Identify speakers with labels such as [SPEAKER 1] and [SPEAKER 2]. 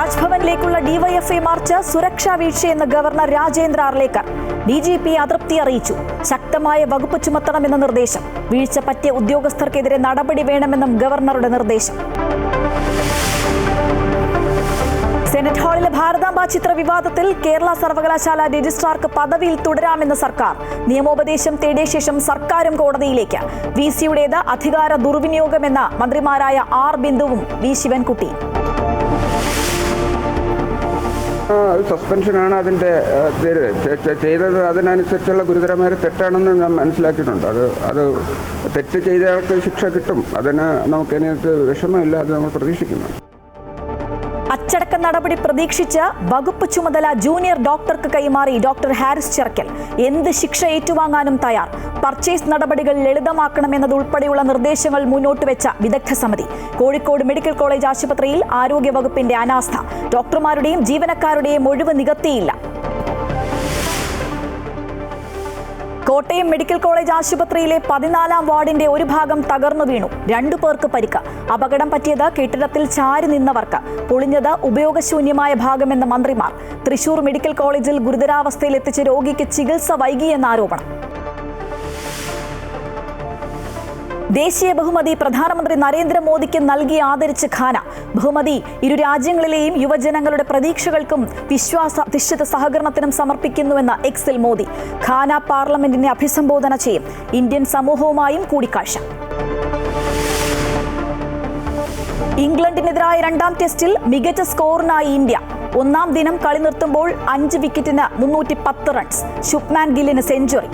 [SPEAKER 1] രാജ്ഭവനിലേക്കുള്ള DYFI March സുരക്ഷാ വീഴ്ചയെന്ന് governor Rajendra Arlekar. DGP അതൃപ്തി അറിയിച്ചു. ശക്തമായ വകുപ്പ് ചുമത്തണമെന്ന നിർദ്ദേശം. വീഴ്ച പറ്റിയ ഉദ്യോഗസ്ഥർക്കെതിരെ നടപടി വേണമെന്നും ഗവർണറുടെ നിർദ്ദേശം. സെനറ്റ് ഹാളിലെ ഭാരതാംബ ചിത്ര വിവാദത്തിൽ കേരള സർവകലാശാല രജിസ്ട്രാർക്ക് പദവിയിൽ തുടരാമെന്ന് സർക്കാർ. നിയമോപദേശം തേടിയ ശേഷം സർക്കാരും കോടതിയിലേക്ക്. വിസിയുടേത് അധികാര ദുർവിനിയോഗമെന്ന് മന്ത്രിമാരായ ആർ ബിന്ദുവും വി ശിവൻകുട്ടി.
[SPEAKER 2] സസ്പെൻഷനാണ് അതിൻ്റെ ചെയ്തത്. അതിനനുസരിച്ചുള്ള ഗുരുതരമായ തെറ്റാണെന്ന് ഞാൻ മനസ്സിലാക്കിയിട്ടുണ്ട്. അത് തെറ്റ് ചെയ്തയാൾക്ക് ശിക്ഷ കിട്ടും. അതിന് നമുക്കതിനകത്ത് വിഷമമില്ല. അത് നമ്മൾ പ്രതീക്ഷിക്കുന്നു.
[SPEAKER 1] അച്ചടക്ക നടപടി പ്രതീക്ഷിച്ച് വകുപ്പ് ചുമതല ജൂനിയർ ഡോക്ടർക്ക് കൈമാറി ഡോക്ടർ ഹാരിസ് ചിറക്കൽ. എന്ത് ശിക്ഷ ഏറ്റുവാങ്ങാനും തയ്യാർ. പർച്ചേസ് നടപടികൾ ലളിതമാക്കണമെന്നതുൾപ്പെടെയുള്ള നിർദ്ദേശങ്ങൾ മുന്നോട്ട് വെച്ച വിദഗ്ധ സമിതി. കോഴിക്കോട് മെഡിക്കൽ കോളേജ് ആശുപത്രിയിൽ ആരോഗ്യവകുപ്പിന്റെ അനാസ്ഥ. ഡോക്ടർമാരുടെയും ജീവനക്കാരുടെയും ഒഴിവ് നികത്തിയില്ല. കോട്ടയം മെഡിക്കൽ കോളേജ് ആശുപത്രിയിലെ 14-ാം വാർഡിന്റെ ഒരു ഭാഗം തകർന്നു വീണു. 2 പേർക്ക് പരിക്ക്. അപകടം പറ്റിയത് കെട്ടിടത്തിൽ ചാരി നിന്നവർക്ക്. പൊളിഞ്ഞത് ഉപയോഗശൂന്യമായ ഭാഗമെന്ന് മന്ത്രിമാർ. തൃശൂർ മെഡിക്കൽ കോളേജിൽ ഗുരുതരാവസ്ഥയിൽ എത്തിച്ച രോഗിക്ക് ചികിത്സ വൈകിയെന്ന ആരോപണം. ദേശീയ ബഹുമതി പ്രധാനമന്ത്രി നരേന്ദ്രമോദിക്ക് നൽകി ആദരിച്ച് ഘാന. ബഹുമതി ഇരു രാജ്യങ്ങളിലെയും യുവജനങ്ങളുടെ പ്രതീക്ഷകൾക്കും വിശ്വാസാധിഷ്ഠിത സഹകരണത്തിനും സമർപ്പിക്കുന്നുവെന്ന് എക്സിൽ മോദി. ഘാന പാർലമെന്റിനെ അഭിസംബോധന ചെയ്യും. ഇന്ത്യൻ സമൂഹവുമായും കൂടിക്കാഴ്ച. ഇംഗ്ലണ്ടിനെതിരായ 2-ാം ടെസ്റ്റിൽ മികച്ച സ്കോറിനായി ഇന്ത്യ. 1-ാം ദിനം കളി നിർത്തുമ്പോൾ 5 വിക്കറ്റിന് 310 റൺസ്. ശുഭ്മാൻ ഗില്ലിന് സെഞ്ചുറി.